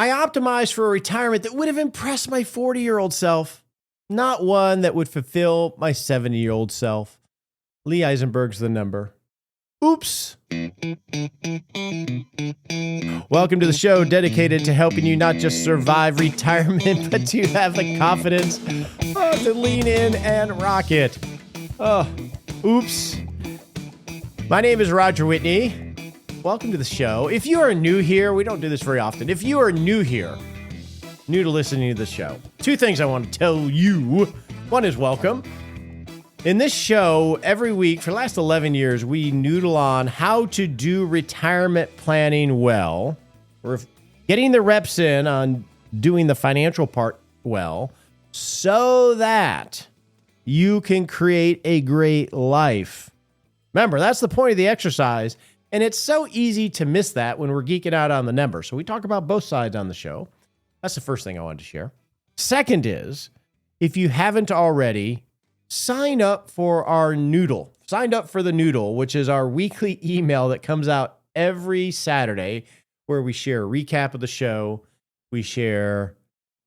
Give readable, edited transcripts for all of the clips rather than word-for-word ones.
I optimized for a retirement that would have impressed my 40-year-old self, not one that would fulfill my 70-year-old self. Lee Eisenberg's the number. Oops. Welcome to the show dedicated to helping you not just survive retirement, but to have the confidence to lean in and rock it. Oh, oops. My name is Roger Whitney. Welcome to the show. If you are new here, we don't do this very often. If you are new here, new to listening to the show, two things I want to tell you. One is welcome. In this show, every week for the last 11 years, we noodle on how to do retirement planning well. We're getting the reps in on doing the financial part well so that you can create a great life. Remember, that's the point of the exercise. And it's so easy to miss that when we're geeking out on the numbers. So we talk about both sides on the show. That's the first thing I wanted to share. Second is, if you haven't already, sign up for our noodle. Sign up for the noodle, which is our weekly email that comes out every Saturday, where we share a recap of the show. We share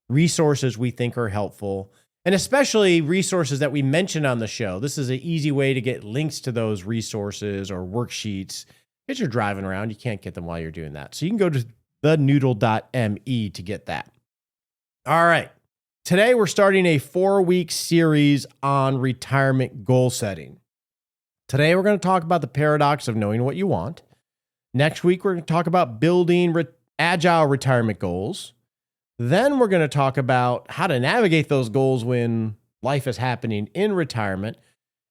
resources we think are helpful, and especially resources that we mention on the show. This is an easy way to get links to those resources or worksheets. If you're driving around, you can't get them while you're doing that. So you can go to thenoodle.me to get that. All right. Today, we're starting a 4-week series on retirement goal setting. Today, we're going to talk about the paradox of knowing what you want. Next week, we're going to talk about building agile retirement goals. Then we're going to talk about how to navigate those goals when life is happening in retirement.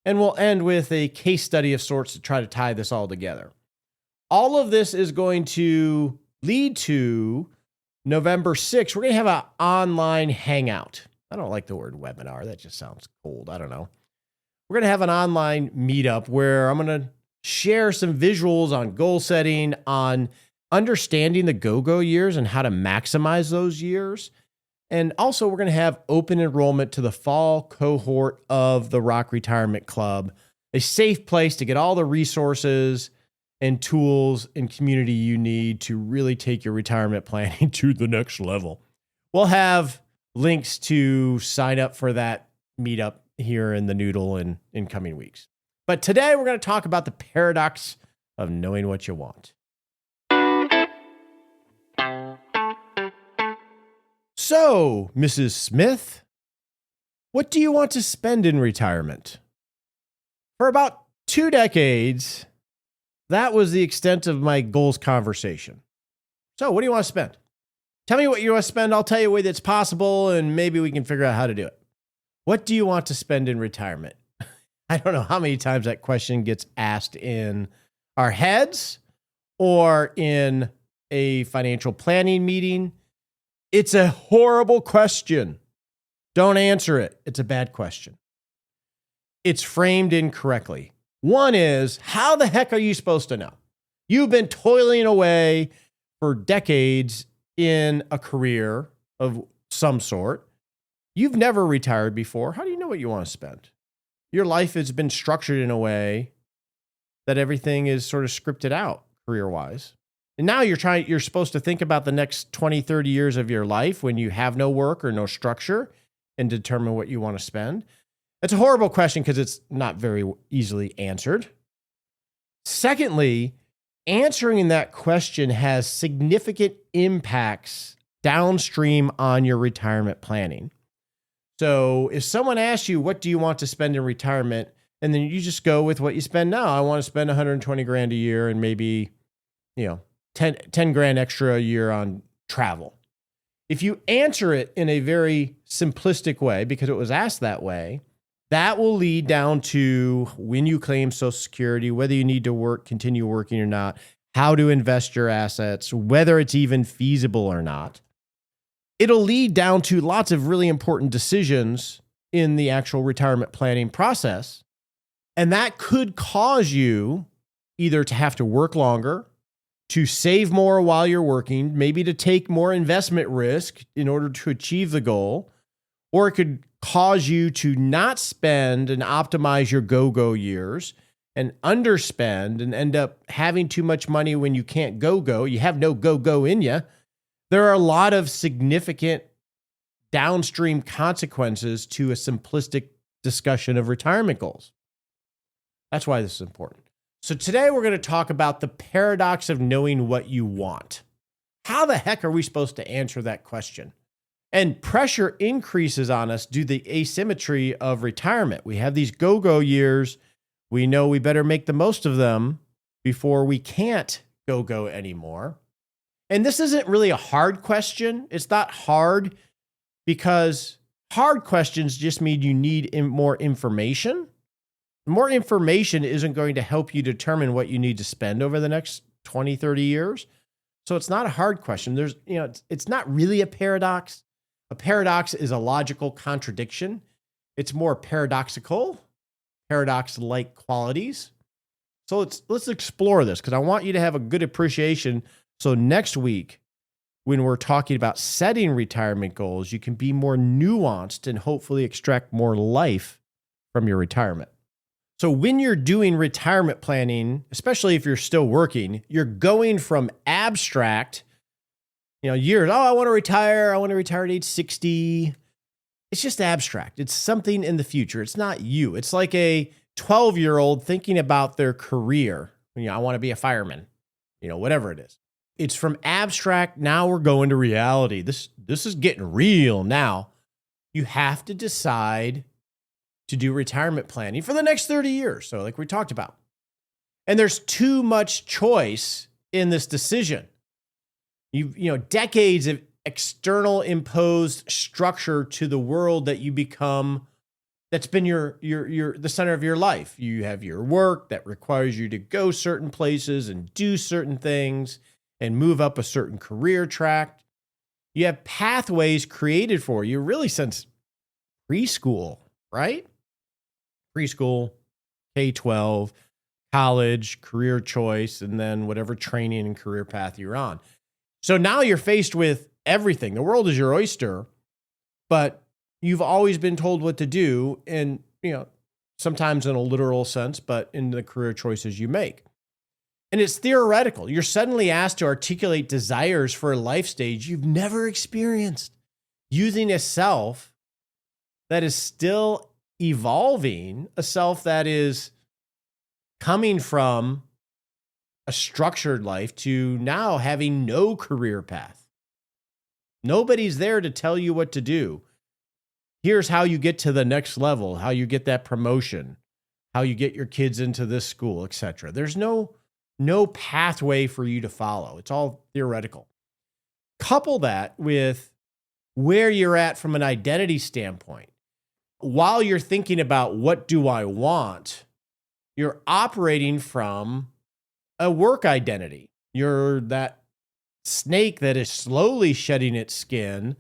And we'll end with a case study of sorts to try to tie this all together. All of this is going to lead to November 6th. We're going to have an online hangout. I don't like the word webinar. That just sounds cold. I don't know. We're going to have an online meetup where I'm going to share some visuals on goal setting, on understanding the go-go years and how to maximize those years. And also, we're going to have open enrollment to the fall cohort of the Rock Retirement Club, a safe place to get all the resources and tools and community you need to really take your retirement planning to the next level. We'll have links to sign up for that meetup here in the Noodle in coming weeks. But today we're going to talk about the paradox of knowing what you want. So, Mrs. Smith, what do you want to spend in retirement? For about 2 decades, that was the extent of my goals conversation. So what do you want to spend? Tell me what you want to spend. I'll tell you a way that's possible, and maybe we can figure out how to do it. What do you want to spend in retirement? I don't know how many times that question gets asked in our heads or in a financial planning meeting. It's a horrible question. Don't answer it. It's a bad question. It's framed incorrectly. One is, how the heck are you supposed to know? You've been toiling away for decades in a career of some sort. You've never retired before. How do you know what you want to spend? Your life has been structured in a way that everything is sort of scripted out career-wise. And now you're supposed to think about the next 20, 30 years of your life when you have no work or no structure and determine what you want to spend. It's a horrible question because it's not very easily answered. Secondly, answering that question has significant impacts downstream on your retirement planning. So if someone asks you, what do you want to spend in retirement? And then you just go with what you spend now. I want to spend 120 grand a year and maybe, 10 grand extra a year on travel. If you answer it in a very simplistic way, because it was asked that way, that will lead down to when you claim Social Security, whether you need to continue working or not, how to invest your assets, whether it's even feasible or not. It'll lead down to lots of really important decisions in the actual retirement planning process. And that could cause you either to have to work longer, to save more while you're working, maybe to take more investment risk in order to achieve the goal, or it could cause you to not spend and optimize your go-go years and underspend and end up having too much money when you can't go-go. You have no go-go in you There are a lot of significant downstream consequences to a simplistic discussion of retirement goals. That's why this is important. So today we're going to talk about the paradox of knowing what you want. How the heck are we supposed to answer that question? And pressure increases on us due to the asymmetry of retirement. We have these go-go years. We know we better make the most of them before we can't go anymore. And this isn't really a hard question. It's not hard because hard questions just mean you need more information. More information isn't going to help you determine what you need to spend over the next 20, 30 years. So it's not a hard question. It's not really a paradox. A paradox is a logical contradiction. It's more paradoxical, paradox-like qualities. So let's explore this because I want you to have a good appreciation. So next week, when we're talking about setting retirement goals, you can be more nuanced and hopefully extract more life from your retirement. So when you're doing retirement planning, especially if you're still working, you're going from abstract, years. Oh, I want to retire at age 60. It's just abstract. It's something in the future. It's not you. It's like a 12-year-old thinking about their career. I want to be a fireman, whatever it is. It's from abstract. Now we're going to reality. This is getting real now. You have to decide to do retirement planning for the next 30 years. So like we talked about. And there's too much choice in this decision. Decades of external imposed structure to the world that you become, that's been the center of your life. You have your work that requires you to go certain places and do certain things and move up a certain career track. You have pathways created for you really since preschool, right? Preschool, K-12, college, career choice, and then whatever training and career path you're on. So now you're faced with everything. The world is your oyster, but you've always been told what to do, and sometimes in a literal sense, but in the career choices you make. And it's theoretical. You're suddenly asked to articulate desires for a life stage you've never experienced, using a self that is still evolving, a self that is coming from a structured life to now having no career path. Nobody's there to tell you what to do. Here's how you get to the next level, how you get that promotion, how you get your kids into this school, etc. There's no pathway for you to follow. It's all theoretical. Couple that with where you're at from an identity standpoint. While you're thinking about what do I want, you're operating from a work identity. You're that snake that is slowly shedding its skin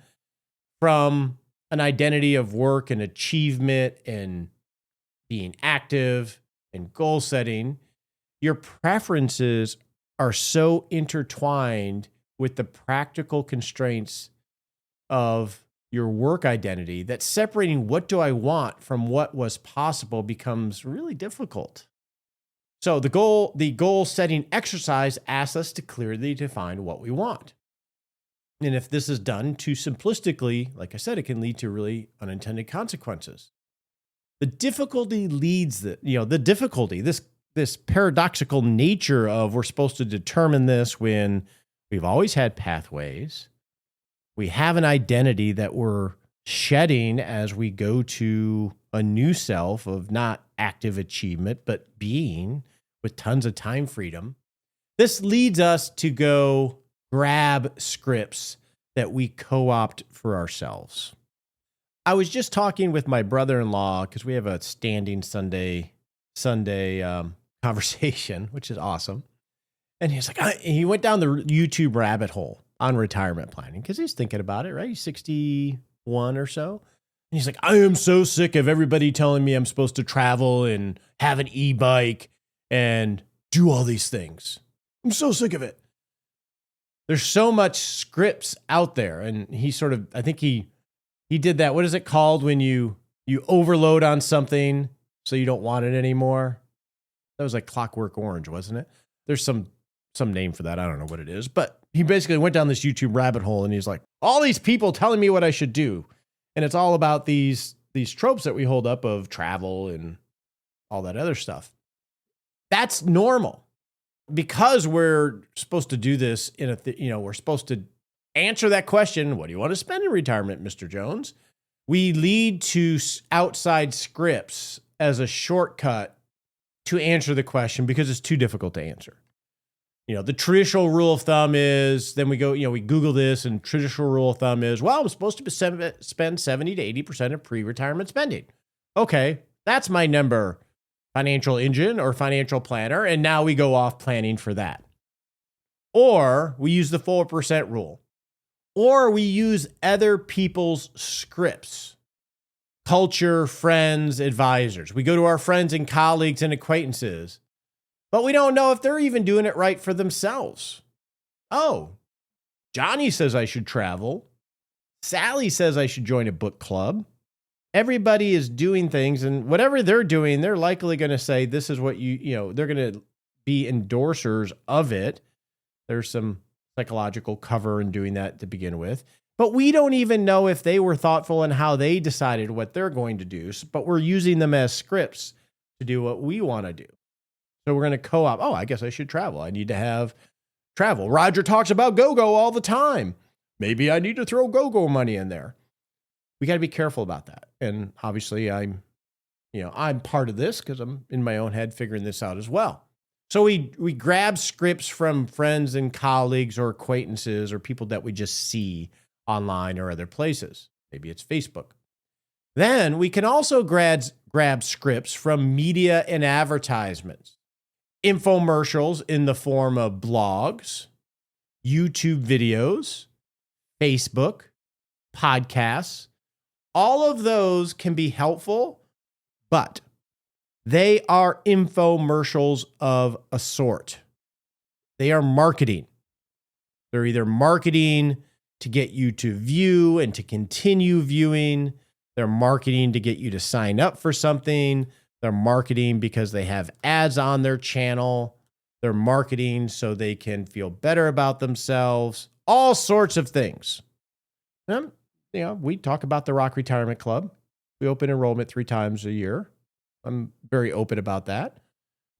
from an identity of work and achievement and being active and goal setting. Your preferences are so intertwined with the practical constraints of your work identity that separating what do I want from what was possible becomes really difficult. So the goal setting exercise asks us to clearly define what we want. And if this is done too simplistically, like I said, it can lead to really unintended consequences. The difficulty this paradoxical nature of we're supposed to determine this when we've always had pathways. We have an identity that we're shedding as we go to a new self of not active achievement, but being with tons of time freedom. This leads us to go grab scripts that we co-opt for ourselves. I was just talking with my brother-in-law because we have a standing Sunday conversation, which is awesome. And he's like, he went down the YouTube rabbit hole on retirement planning because he's thinking about it, right? He's 61 or so. And he's like, I am so sick of everybody telling me I'm supposed to travel and have an e-bike and do all these things. I'm so sick of it. There's so much scripts out there. And he sort of, I think he did that. What is it called when you overload on something so you don't want it anymore? That was like Clockwork Orange, wasn't it? There's some name for that. I don't know what it is, but he basically went down this YouTube rabbit hole and he's like, all these people telling me what I should do. And it's all about these tropes that we hold up of travel and all that other stuff. That's normal because we're supposed to do this we're supposed to answer that question. What do you want to spend in retirement, Mr. Jones? We lead to outside scripts as a shortcut to answer the question because it's too difficult to answer. The traditional rule of thumb is, then we go, we Google this, and traditional rule of thumb is, well, I'm supposed to spend 70 to 80% of pre-retirement spending. Okay, that's my number, financial engine or financial planner, and now we go off planning for that. Or we use the 4% rule. Or we use other people's scripts, culture, friends, advisors. We go to our friends and colleagues and acquaintances, but we don't know if they're even doing it right for themselves. Oh, Johnny says I should travel. Sally says I should join a book club. Everybody is doing things, and whatever they're doing, they're likely going to say, this is what they're going to be endorsers of it. There's some psychological cover in doing that to begin with. But we don't even know if they were thoughtful in how they decided what they're going to do, but we're using them as scripts to do what we want to do. So we're going to co-op. Oh, I guess I should travel. I need to have travel. Roger talks about go-go all the time. Maybe I need to throw go-go money in there. We got to be careful about that. And obviously I'm part of this because I'm in my own head figuring this out as well. So we grab scripts from friends and colleagues or acquaintances or people that we just see online or other places. Maybe it's Facebook. Then we can also grab scripts from media and advertisements. Infomercials in the form of blogs, YouTube videos, Facebook, podcasts. All of those can be helpful, but they are infomercials of a sort. They are marketing. They're either marketing to get you to view and to continue viewing. They're marketing to get you to sign up for something. They're marketing because they have ads on their channel. They're marketing so they can feel better about themselves. All sorts of things. And, we talk about the Rock Retirement Club. We open enrollment 3 times a year. I'm very open about that.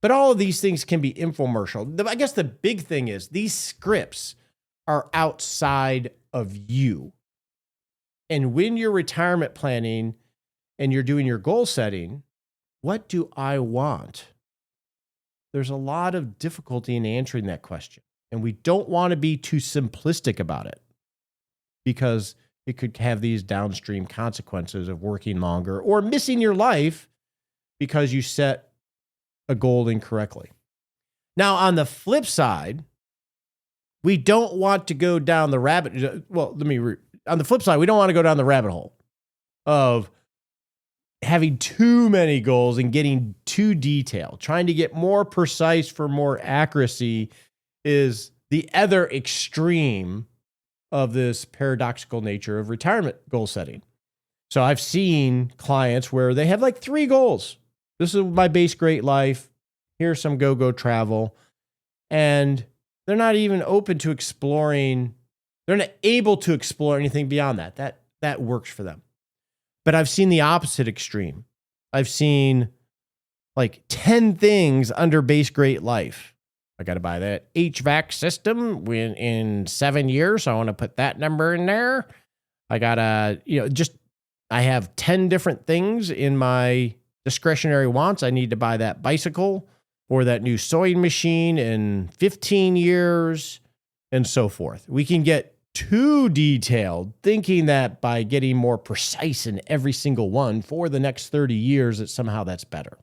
But all of these things can be infomercial. I guess the big thing is these scripts are outside of you. And when you're retirement planning and you're doing your goal setting, what do I want? There's a lot of difficulty in answering that question. And we don't want to be too simplistic about it because it could have these downstream consequences of working longer or missing your life because you set a goal incorrectly. Now, on the flip side, we don't want to go down the on the flip side, we don't want to go down the rabbit hole of having too many goals and getting too detailed. Trying to get more precise for more accuracy is the other extreme of this paradoxical nature of retirement goal setting. So I've seen clients where they have like 3 goals. This is my base great life. Here's some go travel. And they're not even open to exploring. They're not able to explore anything beyond that. That works for them. But I've seen the opposite extreme. I've seen like 10 things under base great life. I got to buy that HVAC system in 7 years. So I want to put that number in there. I got to, I have 10 different things in my discretionary wants. I need to buy that bicycle or that new sewing machine in 15 years and so forth. We can get too detailed, thinking that by getting more precise in every single one for the next 30 years, that somehow that's better.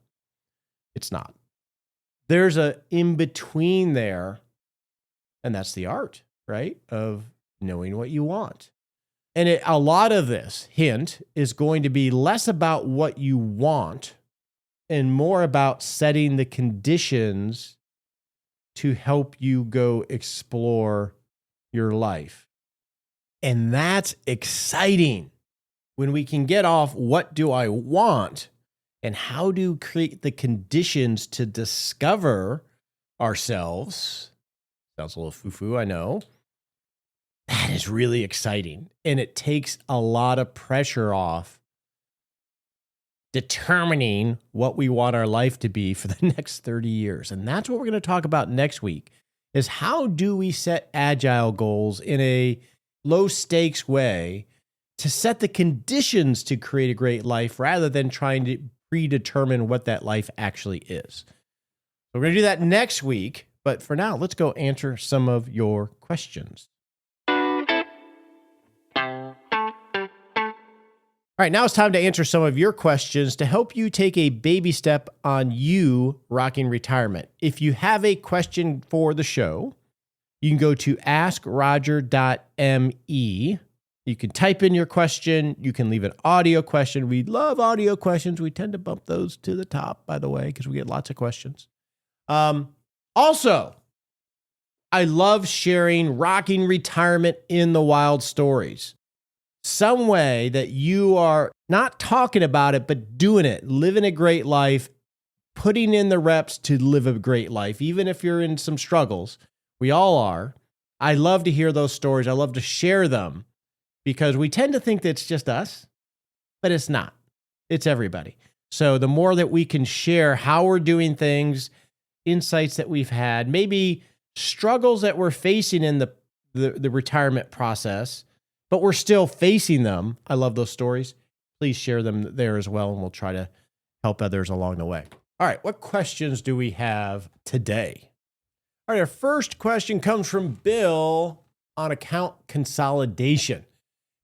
It's not. There's a in-between there, and that's the art, right, of knowing what you want. And a lot of this hint is going to be less about what you want and more about setting the conditions to help you go explore your life. And that's exciting when we can get off what do I want and how to create the conditions to discover ourselves. Sounds a little foo-foo, I know. That is really exciting. And it takes a lot of pressure off determining what we want our life to be for the next 30 years. And that's what we're going to talk about next week, is how do we set agile goals in a low stakes way to set the conditions to create a great life rather than trying to predetermine what that life actually is. So we're going to do that next week. But for now, let's go answer some of your questions. All right, now it's time to answer some of your questions to help you take a baby step on you rocking retirement. If you have a question for the show, you can go to askroger.me. You can type in your question. You can leave an audio question. We love audio questions. We tend to bump those to the top, by the way, because we get lots of questions. Also, I love sharing rocking retirement in the wild stories. Some way that you are not talking about it, but doing it, living a great life, putting in the reps to live a great life, even if you're in some struggles. We all are. I love to hear those stories. I love to share them because we tend to think that it's just us, but it's not. It's everybody. So the more that we can share how we're doing things, insights that we've had, maybe struggles that we're facing in the retirement process, but we're still facing them. I love those stories. Please share them there as well, and we'll try to help others along the way. All right, what questions do we have today? All right, our first question comes from Bill on account consolidation.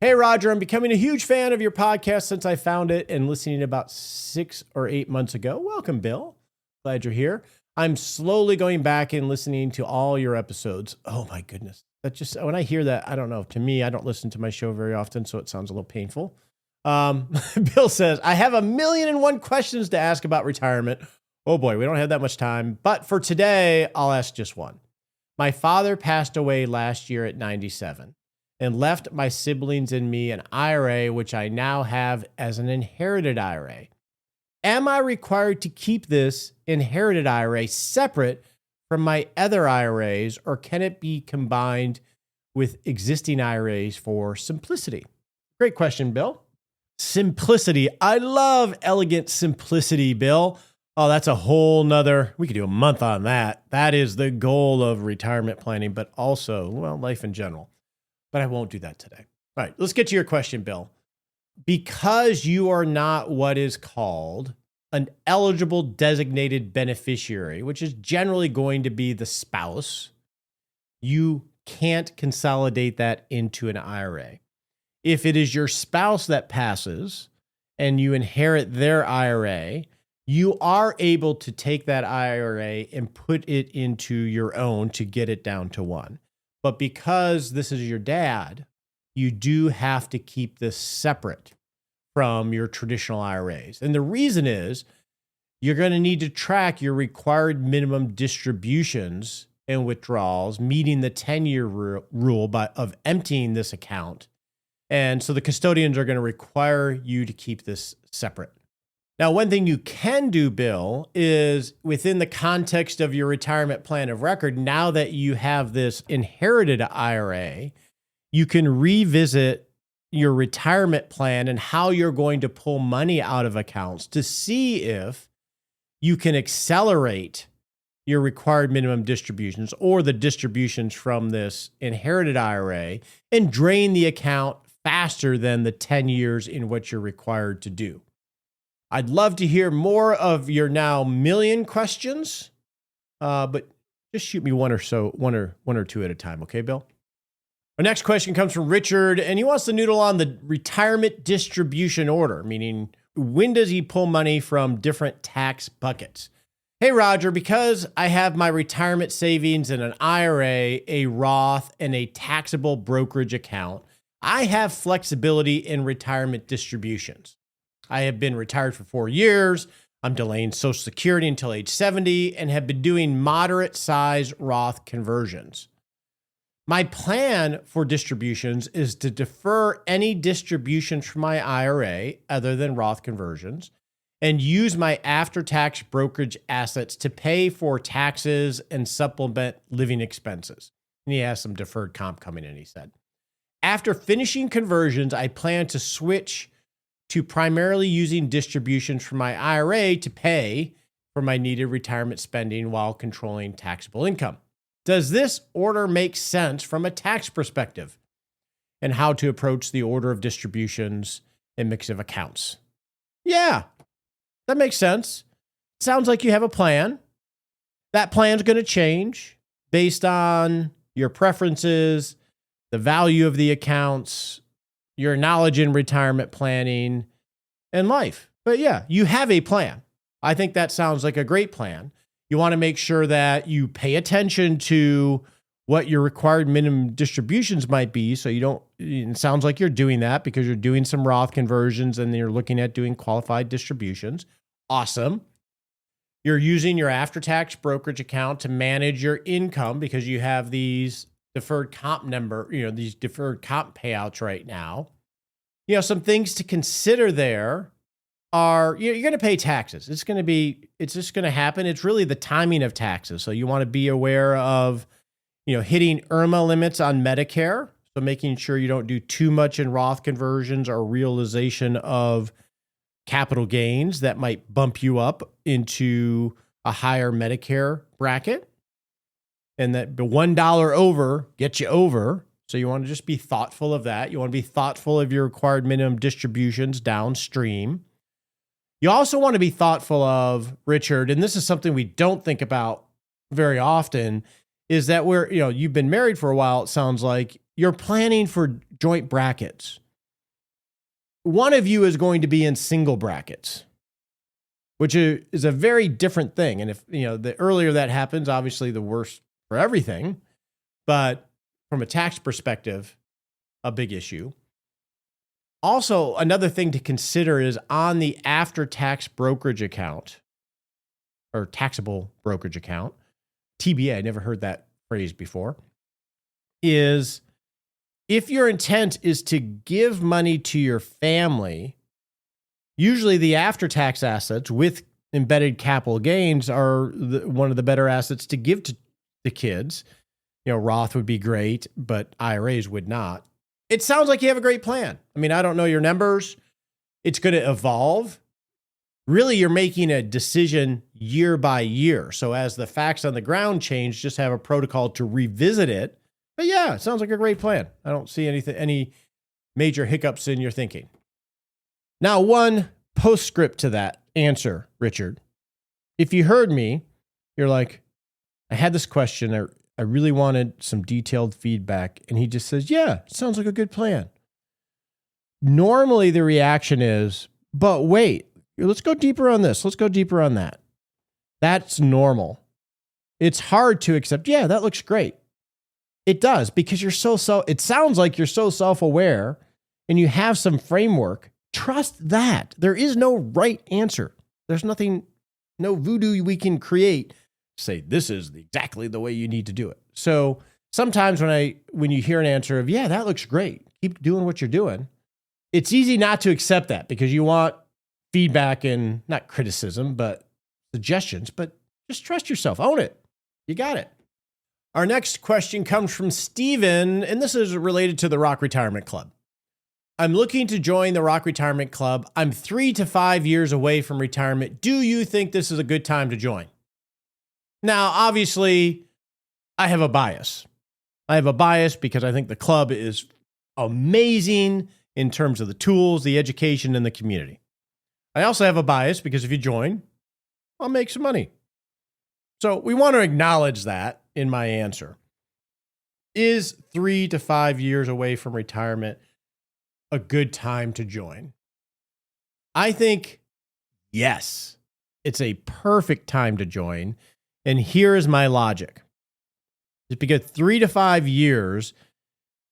Hey, Roger, I'm becoming a huge fan of your podcast since I found it and listening about 6 or 8 months ago. Welcome, Bill. Glad you're here. I'm slowly going back and listening to all your episodes. Oh, my goodness. That just, when I hear that, I don't know. To me, I don't listen to my show very often, so it sounds a little painful. Bill says, I have 1,000,001 questions to ask about retirement. Oh boy, we don't have that much time. But for today, I'll ask just one. My father passed away last year at 97 and left my siblings and me an IRA, which I now have as an inherited IRA. Am I required to keep this inherited IRA separate from my other IRAs, or can it be combined with existing IRAs for simplicity? Great question, Bill. Simplicity. I love elegant simplicity, Bill. Oh, that's a whole nother, we could do a month on that. That is the goal of retirement planning, but also, well, life in general. But I won't do that today. All right, let's get to your question, Bill. Because you are not what is called an eligible designated beneficiary, which is generally going to be the spouse, you can't consolidate that into an IRA. If it is your spouse that passes and you inherit their IRA, you are able to take that IRA and put it into your own to get it down to one. But because this is your dad, you do have to keep this separate from your traditional IRAs. And the reason is you're going to need to track your required minimum distributions and withdrawals, meeting the 10-year rule of emptying this account. And so the custodians are going to require you to keep this separate. Now, one thing you can do, Bill, is within the context of your retirement plan of record, now that you have this inherited IRA, you can revisit your retirement plan and how you're going to pull money out of accounts to see if you can accelerate your required minimum distributions or the distributions from this inherited IRA and drain the account faster than the 10 years in what you're required to do. I'd love to hear more of your now million questions, but just shoot me one or two at a time. Okay, Bill? Our next question comes from Richard, and he wants to noodle on the retirement distribution order, meaning when does he pull money from different tax buckets? Hey, Roger, because I have my retirement savings in an IRA, a Roth, and a taxable brokerage account, I have flexibility in retirement distributions. I have been retired for 4 years. I'm delaying Social Security until age 70 and have been doing moderate size Roth conversions. My plan for distributions is to defer any distributions from my IRA other than Roth conversions and use my after-tax brokerage assets to pay for taxes and supplement living expenses. And he has some deferred comp coming in, he said. After finishing conversions, I plan to switch to primarily using distributions from my IRA to pay for my needed retirement spending while controlling taxable income. Does this order make sense from a tax perspective? And how to approach the order of distributions and mix of accounts? Yeah, that makes sense. Sounds like you have a plan. That plan's going to change based on your preferences, the value of the accounts, your knowledge in retirement planning, and life. But yeah, you have a plan. I think that sounds like a great plan. You want to make sure that you pay attention to what your required minimum distributions might be. So you don't, it sounds like you're doing that because you're doing some Roth conversions and you're looking at doing qualified distributions. Awesome. You're using your after-tax brokerage account to manage your income because you have these deferred comp these deferred comp payouts right now. Some things to consider there are, you're going to pay taxes. It's just going to happen. It's really the timing of taxes. So you want to be aware of, hitting IRMA limits on Medicare. So making sure you don't do too much in Roth conversions or realization of capital gains that might bump you up into a higher Medicare bracket. And that the $1 over gets you over. So you want to just be thoughtful of that. You want to be thoughtful of your required minimum distributions downstream. You also want to be thoughtful of, Richard, and this is something we don't think about very often, is that you've been married for a while, it sounds like. You're planning for joint brackets. One of you is going to be in single brackets, which is a very different thing. And if, the earlier that happens, obviously the worse for everything. But from a tax perspective, a big issue. Also, another thing to consider is on the after-tax brokerage account or taxable brokerage account, TBA, I never heard that phrase before, is if your intent is to give money to your family, usually the after-tax assets with embedded capital gains are one of the better assets to give to the kids. Roth would be great, but IRAs would not. It sounds like you have a great plan. I mean, I don't know your numbers. It's going to evolve. Really, you're making a decision year by year. So as the facts on the ground change, just have a protocol to revisit it. But yeah, it sounds like a great plan. I don't see any major hiccups in your thinking. Now, one postscript to that answer, Richard. If you heard me, you're like, I had this question. I really wanted some detailed feedback. And he just says, yeah, sounds like a good plan. Normally the reaction is, but wait, let's go deeper on this. Let's go deeper on that. That's normal. It's hard to accept. Yeah, that looks great. It does, because it sounds like you're so self-aware and you have some framework. Trust that. There is no right answer. There's no voodoo we can create say this is exactly the way you need to do it. So sometimes when you hear an answer of, yeah, that looks great, keep doing what you're doing, it's easy not to accept that because you want feedback and not criticism, but suggestions, but just trust yourself, own it. You got it. Our next question comes from Steven, and this is related to the Rock Retirement Club. I'm looking to join the Rock Retirement Club. I'm 3 to 5 years away from retirement. Do you think this is a good time to join? Now, obviously, I have a bias. I have a bias because I think the club is amazing in terms of the tools, the education, and the community. I also have a bias because if you join, I'll make some money. So we want to acknowledge that in my answer. Is 3 to 5 years away from retirement a good time to join? I think yes, it's a perfect time to join. And here is my logic. It's because 3 to 5 years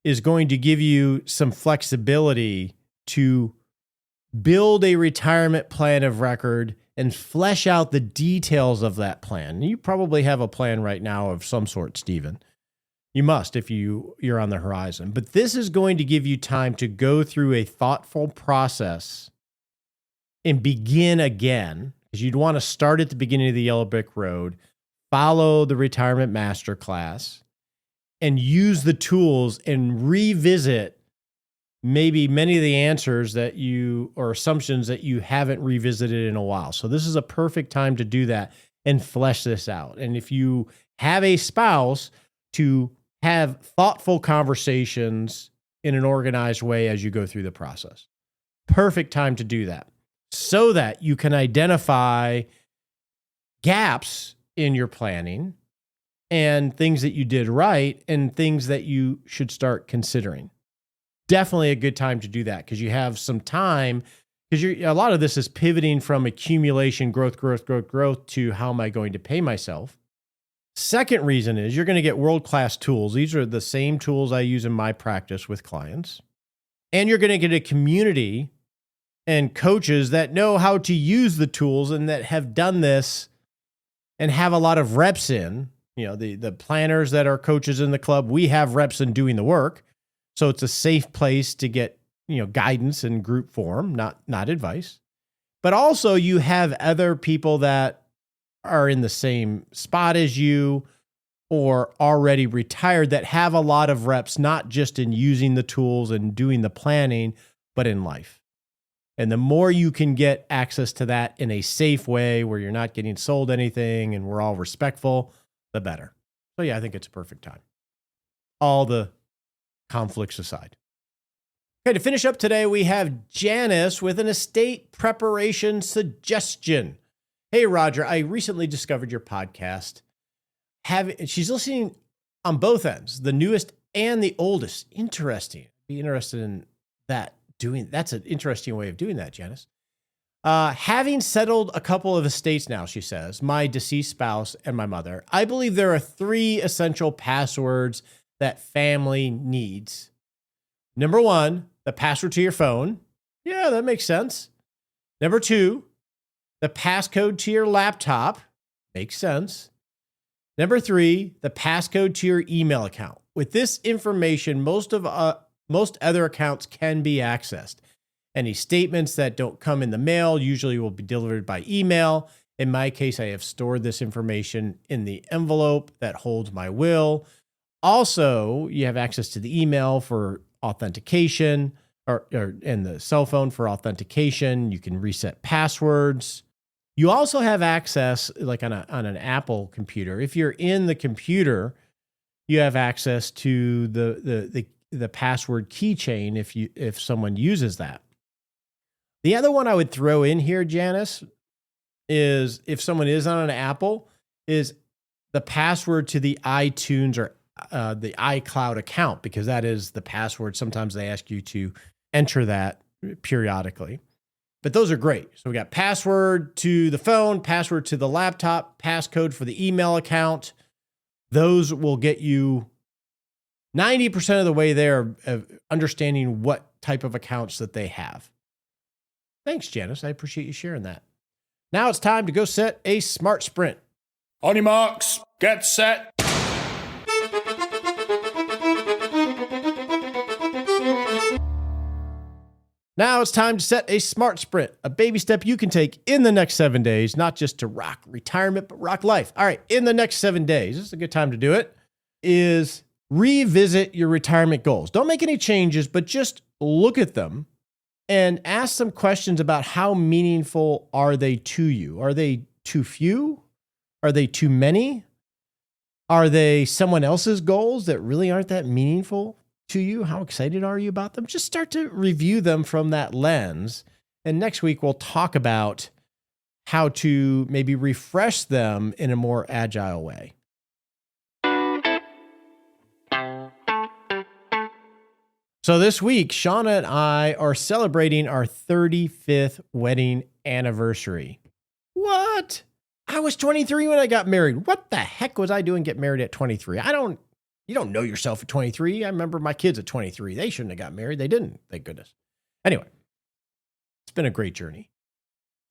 is going to give you some flexibility to build a retirement plan of record and flesh out the details of that plan. You probably have a plan right now of some sort, Stephen. You must if you're on the horizon. But this is going to give you time to go through a thoughtful process and begin again, because you'd want to start at the beginning of the yellow brick road, follow the retirement masterclass, and use the tools and revisit maybe many of the answers that or assumptions that you haven't revisited in a while. So this is a perfect time to do that and flesh this out. And if you have a spouse, to have thoughtful conversations in an organized way as you go through the process. Perfect time to do that so that you can identify gaps in your planning and things that you did right and things that you should start considering. Definitely a good time to do that because you have some time, because a lot of this is pivoting from accumulation, growth to how am I going to pay myself. Second reason is you're going to get world-class tools. These are the same tools I use in my practice with clients. And you're going to get a community and coaches that know how to use the tools and that have done this and have a lot of reps in. You know, the planners that are coaches in the club, we have reps in doing the work. So it's a safe place to get, guidance in group form, not advice. But also you have other people that are in the same spot as you or already retired that have a lot of reps, not just in using the tools and doing the planning, but in life. And the more you can get access to that in a safe way where you're not getting sold anything and we're all respectful, the better. So yeah, I think it's a perfect time. All the conflicts aside. Okay, to finish up today, we have Janice with an estate preparation suggestion. Hey, Roger, I recently discovered your podcast. She's listening on both ends, the newest and the oldest. Interesting. Be interested in that. That's an interesting way of doing that, Janice. Having settled a couple of estates now, she says, my deceased spouse and my mother, I believe there are 3 essential passwords that family needs. Number 1, the password to your phone. Yeah, that makes sense. Number 2, the passcode to your laptop. Makes sense. Number 3, the passcode to your email account. With this information, most other accounts can be accessed. Any statements that don't come in the mail usually will be delivered by email. In my case, I have stored this information in the envelope that holds my will. Also, you have access to the email for authentication and the cell phone for authentication. You can reset passwords. You also have access, like on an Apple computer. If you're in the computer, you have access to the password keychain if someone uses that. The other one I would throw in here, Janice, is if someone is on an Apple, is the password to the iTunes or the iCloud account, because that is the password. Sometimes they ask you to enter that periodically. But those are great. So we got password to the phone, password to the laptop, passcode for the email account. Those will get you 90% of the way there of understanding what type of accounts that they have. Thanks, Janice. I appreciate you sharing that. Now it's time to go set a smart sprint. On your marks, get set. Now it's time to set a smart sprint, a baby step you can take in the next 7 days, not just to rock retirement, but rock life. All right, in the next 7 days, this is a good time to do it, is revisit your retirement goals. Don't make any changes, but just look at them and ask some questions about how meaningful are they to you? Are they too few? Are they too many? Are they someone else's goals that really aren't that meaningful to you? How excited are you about them? Just start to review them from that lens. And next week, we'll talk about how to maybe refresh them in a more agile way. So this week, Shauna and I are celebrating our 35th wedding anniversary. What? I was 23 when I got married. What the heck was I doing getting married at 23? You don't know yourself at 23. I remember my kids at 23. They shouldn't have got married. They didn't, thank goodness. Anyway, it's been a great journey.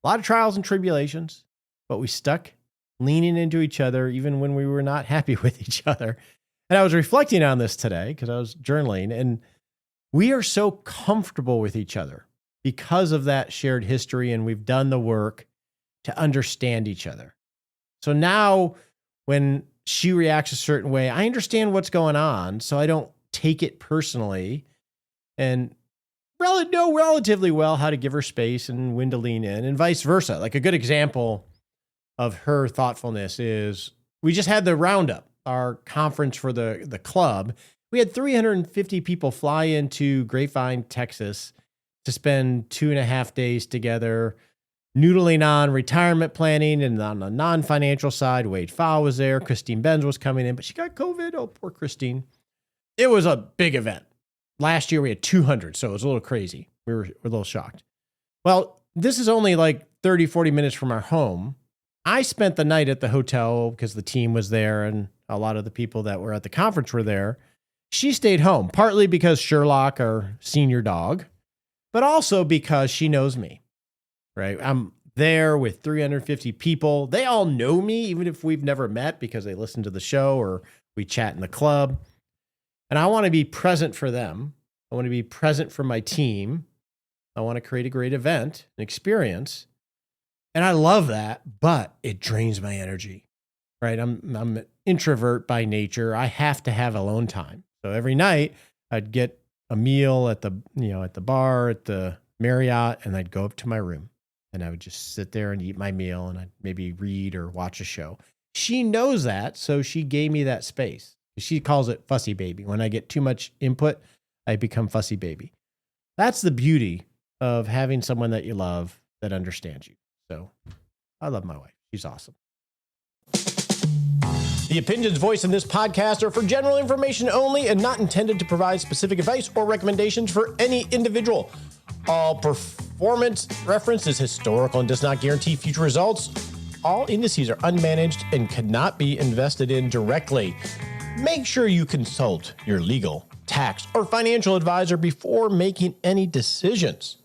A lot of trials and tribulations, but we stuck leaning into each other even when we were not happy with each other. And I was reflecting on this today because I was journaling, and we are so comfortable with each other because of that shared history, and we've done the work to understand each other. So now when she reacts a certain way, I understand what's going on, so I don't take it personally. And relatively well how to give her space and when to lean in, and vice versa. Like a good example of her thoughtfulness is we just had the roundup, our conference for the club. We had 350 people fly into Grapevine, Texas to spend 2.5 days together, noodling on retirement planning. And on the non-financial side, Wade Fowle was there. Christine Benz was coming in, but she got COVID. Oh, poor Christine. It was a big event. Last year we had 200, so it was a little crazy. We were a little shocked. Well, this is only like 30, 40 minutes from our home. I spent the night at the hotel because the team was there and a lot of the people that were at the conference were there. She stayed home, partly because Sherlock, our senior dog, but also because she knows me, right? I'm there with 350 people. They all know me, even if we've never met, because they listen to the show or we chat in the club. And I want to be present for them. I want to be present for my team. I want to create a great event, an experience. And I love that, but it drains my energy, right? I'm an introvert by nature. I have to have alone time. So every night I'd get a meal at the bar, at the Marriott, and I'd go up to my room and I would just sit there and eat my meal and I'd maybe read or watch a show. She knows that, so she gave me that space. She calls it fussy baby. When I get too much input, I become fussy baby. That's the beauty of having someone that you love that understands you. So I love my wife. She's awesome. The opinions voiced in this podcast are for general information only and not intended to provide specific advice or recommendations for any individual. All performance reference is historical and does not guarantee future results. All indices are unmanaged and cannot be invested in directly. Make sure you consult your legal, tax, or financial advisor before making any decisions.